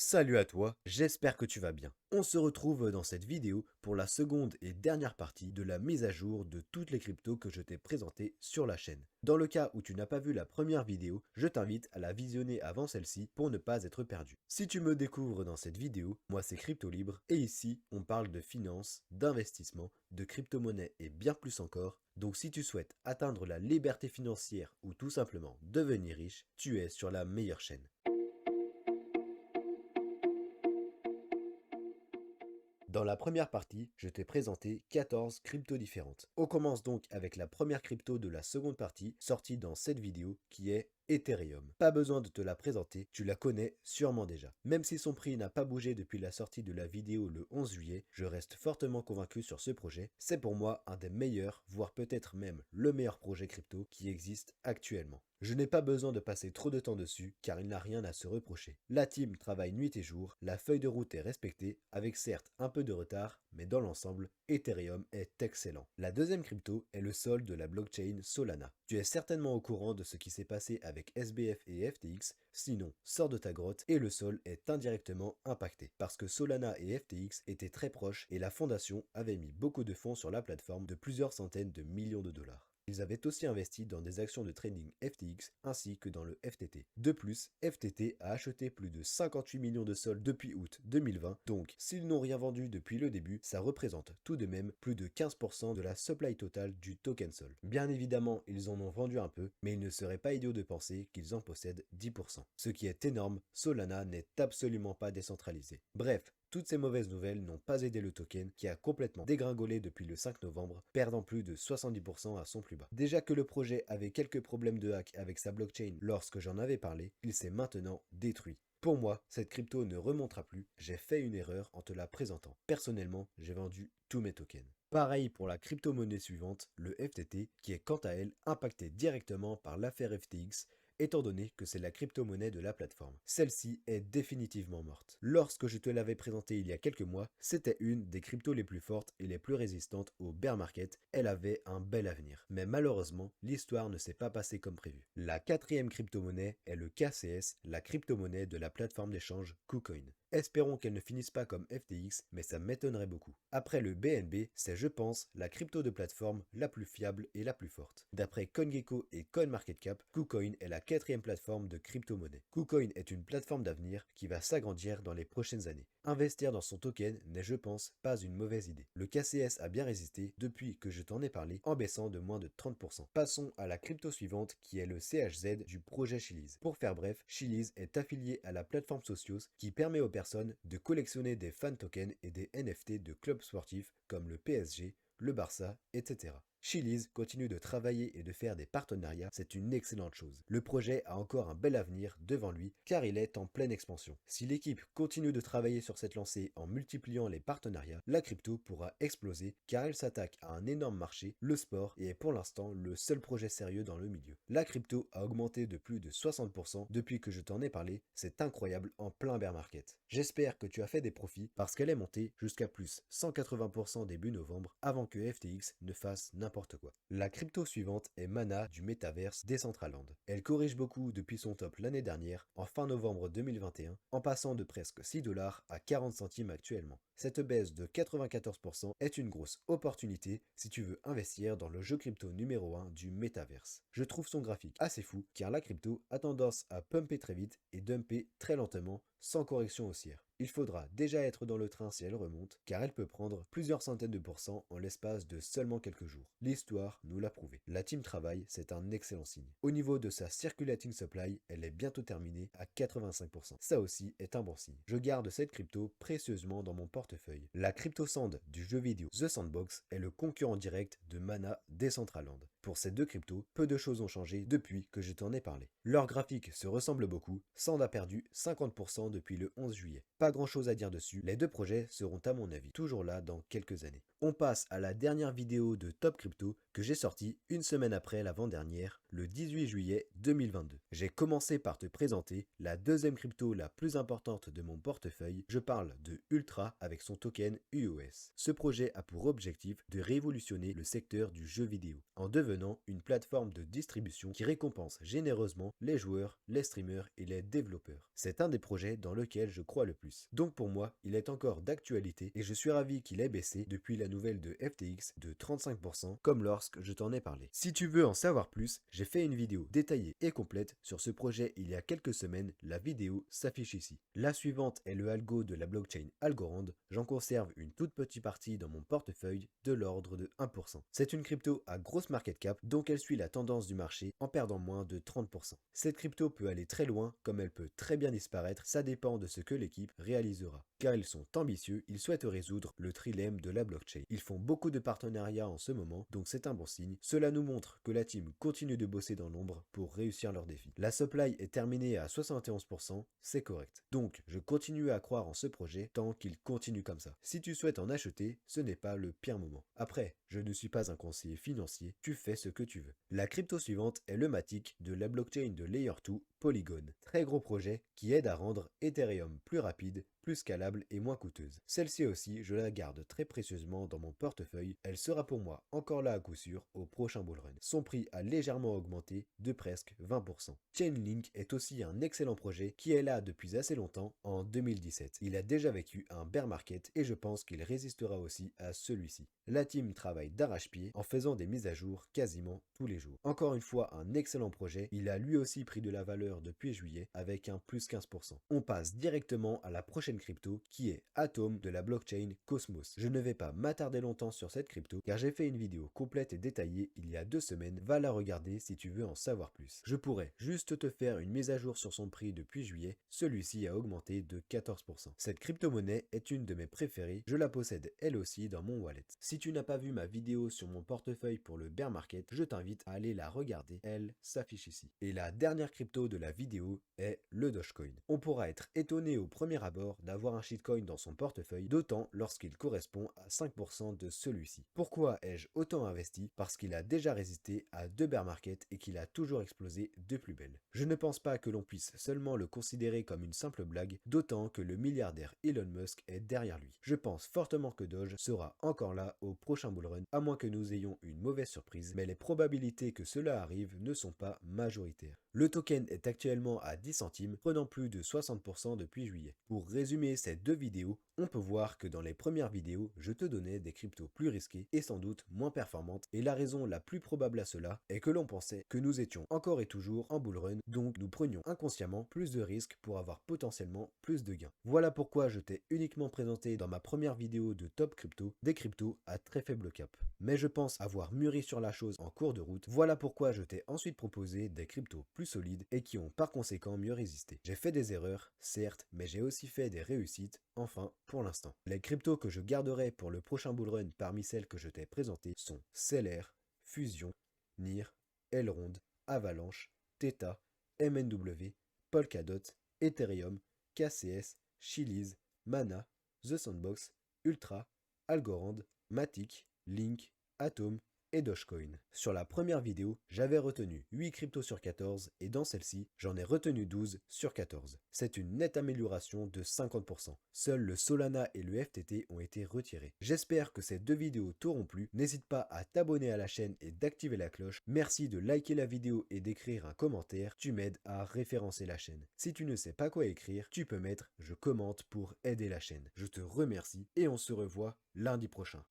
Salut à toi, j'espère que tu vas bien. On se retrouve dans cette vidéo pour la seconde et dernière partie de la mise à jour de toutes les cryptos que je t'ai présentées sur la chaîne. Dans le cas où tu n'as pas vu la première vidéo, je t'invite à la visionner avant celle-ci pour ne pas être perdu. Si tu me découvres dans cette vidéo, moi c'est Crypto Libre et ici on parle de finance, d'investissement, de crypto-monnaie et bien plus encore. Donc si tu souhaites atteindre la liberté financière ou tout simplement devenir riche, tu es sur la meilleure chaîne. Dans la première partie, je t'ai présenté 14 cryptos différentes. On commence donc avec la première crypto de la seconde partie, sortie dans cette vidéo, qui est Ethereum. Pas besoin de te la présenter, tu la connais sûrement déjà. Même si son prix n'a pas bougé depuis la sortie de la vidéo le 11 juillet, je reste fortement convaincu sur ce projet. C'est pour moi un des meilleurs, voire peut-être même le meilleur projet crypto qui existe actuellement. Je n'ai pas besoin de passer trop de temps dessus car il n'a rien à se reprocher. La team travaille nuit et jour, la feuille de route est respectée, avec certes un peu de retard, mais dans l'ensemble, Ethereum est excellent. La deuxième crypto est le sol de la blockchain Solana. Tu es certainement au courant de ce qui s'est passé avec SBF et FTX, sinon sors de ta grotte et le sol est indirectement impacté. Parce que Solana et FTX étaient très proches et la fondation avait mis beaucoup de fonds sur la plateforme de plusieurs centaines de millions de dollars. Ils avaient aussi investi dans des actions de trading FTX ainsi que dans le FTT. De plus, FTT a acheté plus de 58 millions de sols depuis août 2020, donc s'ils n'ont rien vendu depuis le début, ça représente tout de même plus de 15% de la supply totale du token Sol. Bien évidemment, ils en ont vendu un peu, mais il ne serait pas idiot de penser qu'ils en possèdent 10%. Ce qui est énorme, Solana n'est absolument pas décentralisé. Bref, toutes ces mauvaises nouvelles n'ont pas aidé le token qui a complètement dégringolé depuis le 5 novembre, perdant plus de 70% à son plus bas. Déjà que le projet avait quelques problèmes de hack avec sa blockchain lorsque j'en avais parlé, il s'est maintenant détruit. Pour moi, cette crypto ne remontera plus, j'ai fait une erreur en te la présentant. Personnellement, j'ai vendu tous mes tokens. Pareil pour la crypto-monnaie suivante, le FTT, qui est quant à elle impactée directement par l'affaire FTX, étant donné que c'est la crypto-monnaie de la plateforme. Celle-ci est définitivement morte. Lorsque je te l'avais présentée il y a quelques mois, c'était une des cryptos les plus fortes et les plus résistantes au bear market. Elle avait un bel avenir. Mais malheureusement, l'histoire ne s'est pas passée comme prévu. La quatrième crypto-monnaie est le KCS, la crypto-monnaie de la plateforme d'échange KuCoin. Espérons qu'elle ne finisse pas comme FTX, mais ça m'étonnerait beaucoup. Après le BNB, c'est je pense la crypto de plateforme la plus fiable et la plus forte. D'après CoinGecko et CoinMarketCap, KuCoin est la quatrième plateforme de crypto-monnaie. KuCoin est une plateforme d'avenir qui va s'agrandir dans les prochaines années. Investir dans son token n'est je pense pas une mauvaise idée. Le KCS a bien résisté depuis que je t'en ai parlé en baissant de moins de 30%. Passons à la crypto suivante qui est le CHZ du projet Chiliz. Pour faire bref, Chiliz est affilié à la plateforme Socios qui permet aux personnes de collectionner des fan tokens et des NFT de clubs sportifs comme le PSG, le Barça, etc. Chiliz continue de travailler et de faire des partenariats, c'est une excellente chose. Le projet a encore un bel avenir devant lui car il est en pleine expansion. Si l'équipe continue de travailler sur cette lancée en multipliant les partenariats, la crypto pourra exploser car elle s'attaque à un énorme marché, le sport, et est pour l'instant le seul projet sérieux dans le milieu. La crypto a augmenté de plus de 60% depuis que je t'en ai parlé, c'est incroyable en plein bear market. J'espère que tu as fait des profits parce qu'elle est montée jusqu'à plus 180% début novembre avant que FTX ne fasse n'importe quoi. La crypto suivante est Mana du Metaverse Decentraland. Elle corrige beaucoup depuis son top l'année dernière, en fin novembre 2021, en passant de presque 6 dollars à 40 centimes actuellement. Cette baisse de 94% est une grosse opportunité si tu veux investir dans le jeu crypto numéro 1 du Metaverse. Je trouve son graphique assez fou car la crypto a tendance à pumper très vite et dumper très lentement sans correction haussière. Il faudra déjà être dans le train si elle remonte, car elle peut prendre plusieurs centaines de pourcents en l'espace de seulement quelques jours. L'histoire nous l'a prouvé. La team travaille, c'est un excellent signe. Au niveau de sa circulating supply, elle est bientôt terminée à 85%. Ça aussi est un bon signe. Je garde cette crypto précieusement dans mon portefeuille. La crypto sand du jeu vidéo The Sandbox est le concurrent direct de Mana Decentraland. Pour ces deux cryptos, peu de choses ont changé depuis que je t'en ai parlé. Leur graphique se ressemble beaucoup, Sand a perdu 50% depuis le 11 juillet. Pas grand chose à dire dessus, les deux projets seront à mon avis toujours là dans quelques années. On passe à la dernière vidéo de Top Crypto que j'ai sortie une semaine après l'avant-dernière, le 18 juillet 2022. J'ai commencé par te présenter la deuxième crypto la plus importante de mon portefeuille, je parle de Ultra avec son token UOS. Ce projet a pour objectif de révolutionner le secteur du jeu vidéo en devenant une plateforme de distribution qui récompense généreusement les joueurs, les streamers et les développeurs. C'est un des projets dans lequel je crois le plus. Donc pour moi, il est encore d'actualité et je suis ravi qu'il ait baissé depuis la nouvelle de FTX de 35% comme lorsque je t'en ai parlé. Si tu veux en savoir plus, j'ai fait une vidéo détaillée et complète sur ce projet il y a quelques semaines, la vidéo s'affiche ici. La suivante est le algo de la blockchain Algorand, j'en conserve une toute petite partie dans mon portefeuille de l'ordre de 1%. C'est une crypto à grosse market cap, donc elle suit la tendance du marché en perdant moins de 30%. Cette crypto peut aller très loin comme elle peut très bien disparaître, ça dépend de ce que l'équipe réalisera. Car ils sont ambitieux, ils souhaitent résoudre le trilemme de la blockchain. Ils font beaucoup de partenariats en ce moment, donc c'est un bon signe. Cela nous montre que la team continue de bosser dans l'ombre pour réussir leur défi. La supply est terminée à 71%, c'est correct. Donc je continue à croire en ce projet tant qu'il continue comme ça. Si tu souhaites en acheter, ce n'est pas le pire moment. Après, je ne suis pas un conseiller financier, tu fais ce que tu veux. La crypto suivante est le Matic de la blockchain de Layer 2 Polygon. Très gros projet qui aide à rendre Ethereum plus rapide, plus scalable et moins coûteuse. Celle-ci aussi, je la garde très précieusement dans mon portefeuille. Elle sera pour moi encore là à coup sûr au prochain bullrun. Son prix a légèrement augmenté de presque 20%. Chainlink est aussi un excellent projet qui est là depuis assez longtemps, en 2017. Il a déjà vécu un bear market et je pense qu'il résistera aussi à celui-ci. La team travaille d'arrache-pied en faisant des mises à jour quasiment tous les jours. Encore une fois, un excellent projet. Il a lui aussi pris de la valeur depuis juillet avec un plus 15%. On passe directement à la prochaine crypto qui est Atom de la blockchain Cosmos. Je ne vais pas m'attarder longtemps sur cette crypto car j'ai fait une vidéo complète et détaillée il y a 2 semaines. Va la regarder si tu veux en savoir plus. Je pourrais juste te faire une mise à jour sur son prix depuis juillet. Celui-ci a augmenté de 14%. Cette crypto-monnaie est une de mes préférées. Je la possède elle aussi dans mon wallet. Si tu n'as pas vu ma vidéo sur mon portefeuille pour le bear market, je t'invite à aller la regarder. Elle s'affiche ici. Et la dernière crypto de la vidéo est le Dogecoin. On pourra être étonné au premier abord d'avoir un shitcoin dans son portefeuille, d'autant lorsqu'il correspond à 5% de celui-ci. Pourquoi ai-je autant investi? Parce qu'il a déjà résisté à 2 bear markets et qu'il a toujours explosé de plus belle. Je ne pense pas que l'on puisse seulement le considérer comme une simple blague, d'autant que le milliardaire Elon Musk est derrière lui. Je pense fortement que Doge sera encore là au prochain bullrun, à moins que nous ayons une mauvaise surprise, mais les probabilités que cela arrive ne sont pas majoritaires. Le token est actuellement à 10 centimes, prenant plus de 60% depuis juillet. Pour résumer ces 2 vidéos, on peut voir que dans les premières vidéos, je te donnais des cryptos plus risquées et sans doute moins performantes, et la raison la plus probable à cela est que l'on pensait que nous étions encore et toujours en bullrun, donc nous prenions inconsciemment plus de risques pour avoir potentiellement plus de gains. Voilà pourquoi je t'ai uniquement présenté dans ma première vidéo de Top Crypto des cryptos à très faible cap. Mais je pense avoir mûri sur la chose en cours de route, voilà pourquoi je t'ai ensuite proposé des cryptos plus solides et qui ont par conséquent mieux résisté. J'ai fait des erreurs, certes, mais j'ai aussi fait des réussites, enfin pour l'instant. Les cryptos que je garderai pour le prochain bullrun parmi celles que je t'ai présentées sont Celer, Fusion, NIR, Elrond, Avalanche, Theta, MNW, Polkadot, Ethereum, KCS, Chiliz, Mana, The Sandbox, Ultra, Algorand, Matic, Link, Atom et Dogecoin. Sur la première vidéo, j'avais retenu 8 cryptos sur 14 et dans celle-ci, j'en ai retenu 12 sur 14. C'est une nette amélioration de 50%. Seuls le Solana et le FTT ont été retirés. J'espère que ces 2 vidéos t'auront plu. N'hésite pas à t'abonner à la chaîne et d'activer la cloche. Merci de liker la vidéo et d'écrire un commentaire. Tu m'aides à référencer la chaîne. Si tu ne sais pas quoi écrire, tu peux mettre « Je commente » pour aider la chaîne. Je te remercie et on se revoit lundi prochain.